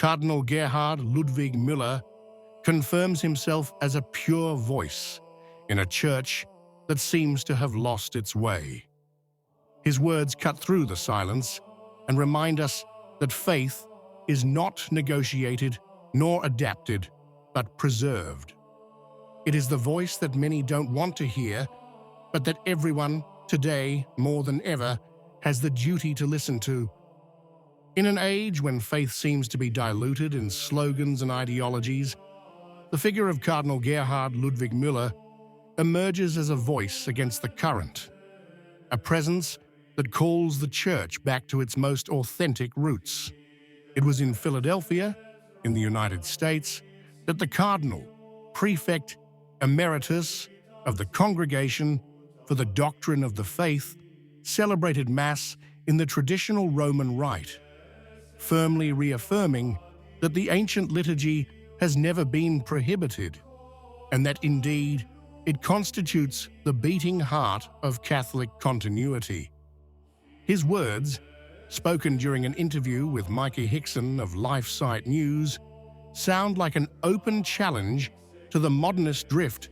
Cardinal Gerhard Ludwig Müller confirms himself as a pure voice in a church that seems to have lost its way. His words cut through the silence and remind us that faith is not negotiated nor adapted, but preserved. It is the voice that many don't want to hear, but that everyone, today more than ever, has the duty to listen to. In an age when faith seems to be diluted in slogans and ideologies, the figure of Cardinal Gerhard Ludwig Müller emerges as a voice against the current, a presence that calls the Church back to its most authentic roots. It was in Philadelphia, in the United States, that the Cardinal, Prefect Emeritus of the Congregation for the Doctrine of the Faith, celebrated Mass in the traditional Roman Rite, firmly reaffirming that the ancient liturgy has never been prohibited, and that indeed it constitutes the beating heart of Catholic continuity. His words, spoken during an interview with Micah Hickson of LifeSite News, sound like an open challenge to the modernist drift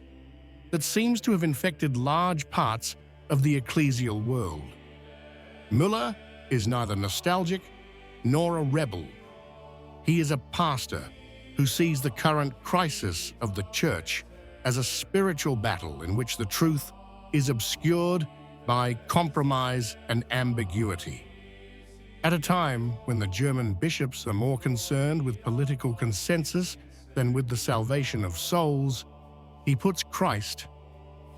that seems to have infected large parts of the ecclesial world. Müller is neither nostalgic nor a rebel. He is a pastor who sees the current crisis of the Church as a spiritual battle in which the truth is obscured by compromise and ambiguity. At a time when the German bishops are more concerned with political consensus than with the salvation of souls, he puts Christ,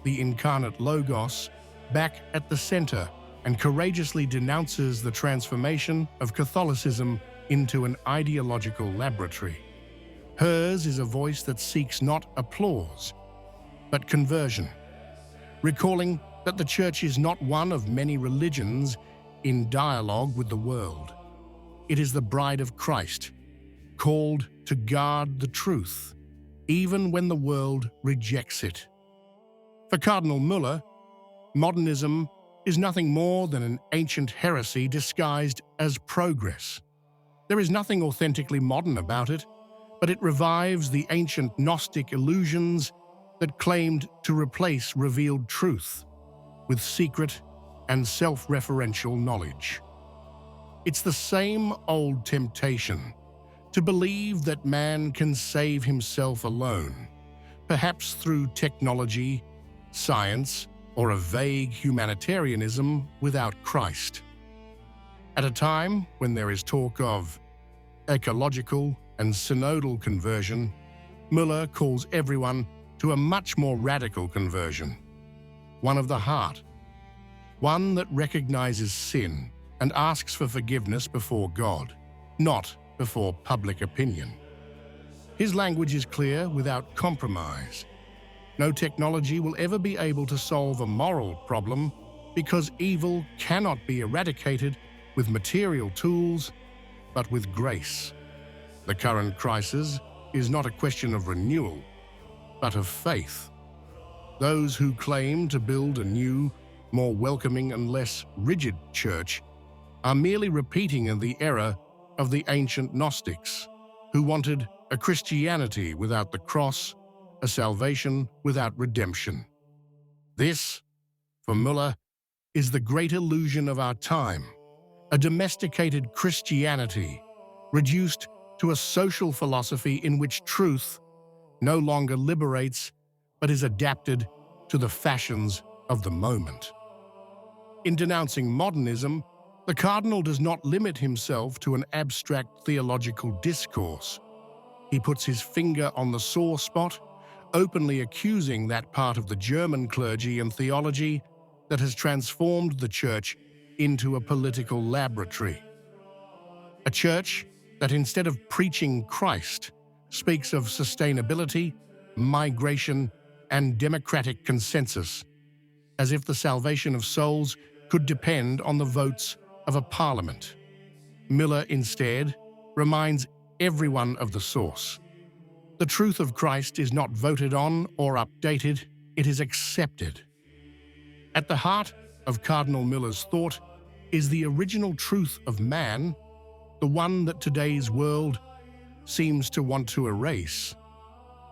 the incarnate Logos, back at the center and courageously denounces the transformation of Catholicism into an ideological laboratory. Hers is a voice that seeks not applause, but conversion, recalling that the Church is not one of many religions in dialogue with the world. It is the bride of Christ, called to guard the truth, even when the world rejects it. For Cardinal Müller, modernism is nothing more than an ancient heresy disguised as progress. There is nothing authentically modern about it, but it revives the ancient Gnostic illusions that claimed to replace revealed truth with secret and self-referential knowledge. It's the same old temptation to believe that man can save himself alone, perhaps through technology, science, or a vague humanitarianism without Christ. At a time when there is talk of ecological and synodal conversion, Müller calls everyone to a much more radical conversion, one of the heart, one that recognizes sin and asks for forgiveness before God, not before public opinion. His language is clear without compromise. No technology will ever be able to solve a moral problem because evil cannot be eradicated with material tools, but with grace. The current crisis is not a question of renewal, but of faith. Those who claim to build a new, more welcoming and less rigid church are merely repeating in the error of the ancient Gnostics, who wanted a Christianity without the cross, a salvation without redemption. This, for Müller, is the great illusion of our time, a domesticated Christianity reduced to a social philosophy in which truth no longer liberates but is adapted to the fashions of the moment. In denouncing modernism, the Cardinal does not limit himself to an abstract theological discourse. He puts his finger on the sore spot, openly accusing that part of the German clergy and theology that has transformed the Church into a political laboratory. A church that instead of preaching Christ, speaks of sustainability, migration, and democratic consensus, as if the salvation of souls could depend on the votes of a parliament. Müller instead reminds everyone of the source. The truth of Christ is not voted on or updated, it is accepted. At the heart of Cardinal Müller's thought is the original truth of man, the one that today's world seems to want to erase,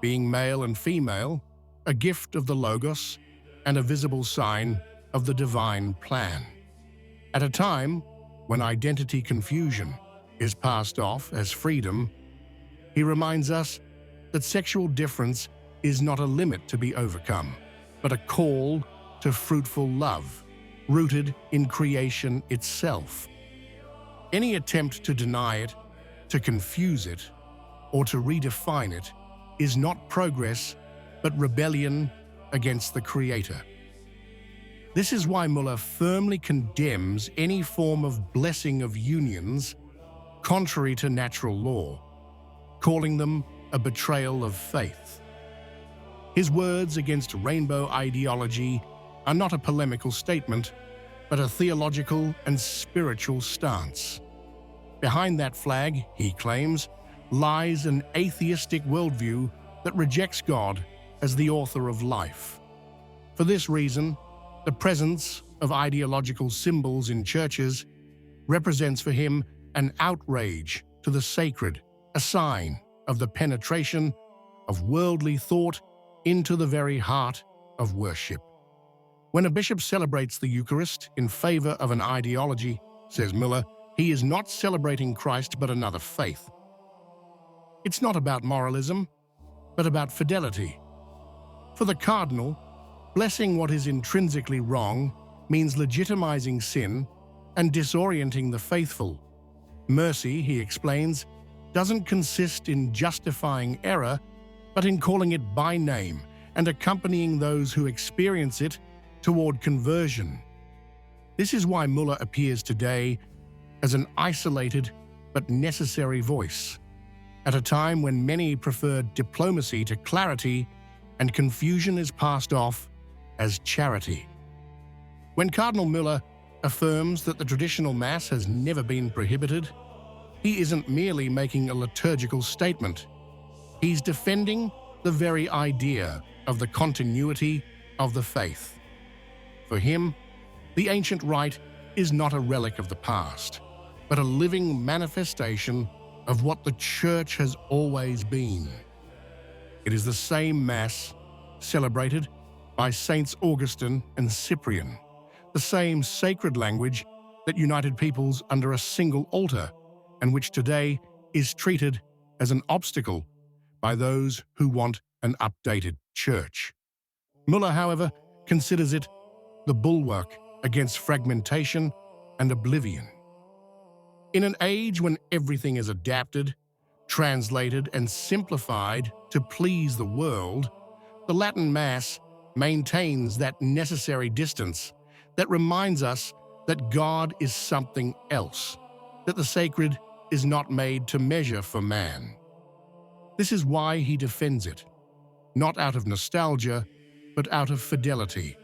being male and female, a gift of the Logos and a visible sign of the divine plan. At a time when identity confusion is passed off as freedom, he reminds us that sexual difference is not a limit to be overcome, but a call to fruitful love, rooted in creation itself. Any attempt to deny it, to confuse it, or to redefine it is not progress, but rebellion against the Creator. This is why Müller firmly condemns any form of blessing of unions contrary to natural law, calling them a betrayal of faith. His words against rainbow ideology are not a polemical statement, but a theological and spiritual stance. Behind that flag, he claims, lies an atheistic worldview that rejects God as the author of life. For this reason, the presence of ideological symbols in churches represents for him an outrage to the sacred, a sign of the penetration of worldly thought into the very heart of worship. When a bishop celebrates the Eucharist in favor of an ideology, says Müller, he is not celebrating Christ but another faith. It's not about moralism, but about fidelity. For the cardinal, blessing what is intrinsically wrong means legitimizing sin and disorienting the faithful. Mercy, he explains, doesn't consist in justifying error, but in calling it by name and accompanying those who experience it toward conversion. This is why Müller appears today as an isolated but necessary voice, at a time when many prefer diplomacy to clarity and confusion is passed off as charity. When Cardinal Müller affirms that the traditional Mass has never been prohibited, he isn't merely making a liturgical statement. He's defending the very idea of the continuity of the faith. For him, the ancient rite is not a relic of the past, but a living manifestation of what the Church has always been. It is the same Mass celebrated by Saints Augustine and Cyprian, the same sacred language that united peoples under a single altar and which today is treated as an obstacle by those who want an updated church. Müller, however, considers it the bulwark against fragmentation and oblivion. In an age when everything is adapted, translated, and simplified to please the world, the Latin Mass maintains that necessary distance that reminds us that God is something else, that the sacred is not made to measure for man. This is why he defends it, not out of nostalgia, but out of fidelity.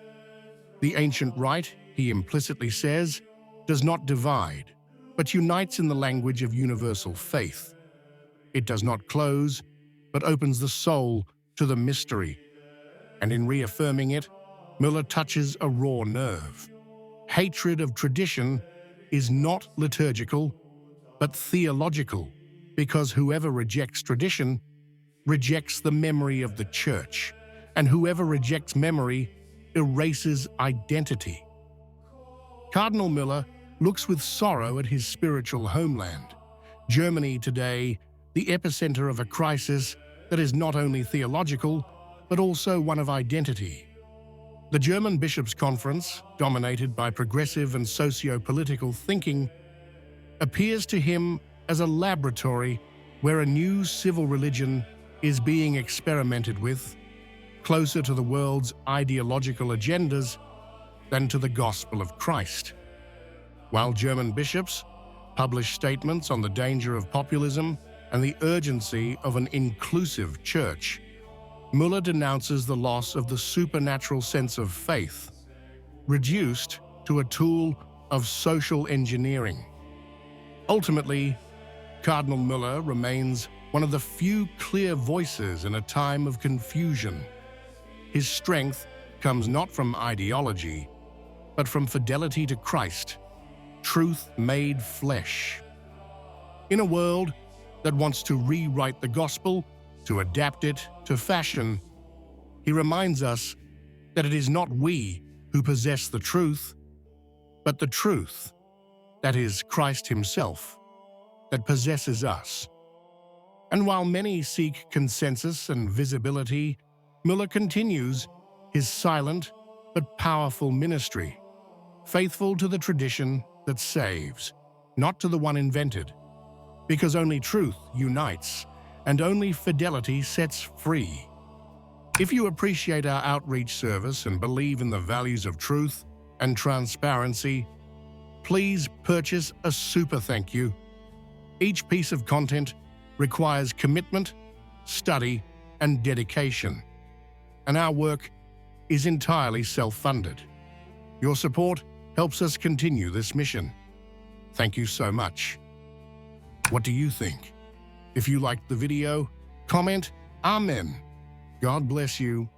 The ancient rite, he implicitly says, does not divide, but unites in the language of universal faith. It does not close, but opens the soul to the mystery. And in reaffirming it, Müller touches a raw nerve. Hatred of tradition is not liturgical, but theological, because whoever rejects tradition rejects the memory of the Church, and whoever rejects memory erases identity. Cardinal Müller looks with sorrow at his spiritual homeland, Germany today, the epicenter of a crisis that is not only theological, but also one of identity. The German Bishops' Conference, dominated by progressive and socio-political thinking, appears to him as a laboratory where a new civil religion is being experimented with, closer to the world's ideological agendas than to the gospel of Christ. While German bishops publish statements on the danger of populism and the urgency of an inclusive church, Müller denounces the loss of the supernatural sense of faith, reduced to a tool of social engineering. Ultimately, Cardinal Müller remains one of the few clear voices in a time of confusion. His strength comes not from ideology, but from fidelity to Christ, truth made flesh. In a world that wants to rewrite the gospel, to adapt it to fashion. He reminds us that it is not we who possess the truth, but the truth, that is Christ himself, that possesses us. And while many seek consensus and visibility, Müller continues his silent but powerful ministry, faithful to the tradition that saves, not to the one invented, because only truth unites and only fidelity sets free. If you appreciate our outreach service and believe in the values of truth and transparency, please purchase a super thank you. Each piece of content requires commitment, study, and dedication, and our work is entirely self-funded. Your support helps us continue this mission. Thank you so much. What do you think? If you liked the video, comment Amen. God bless you.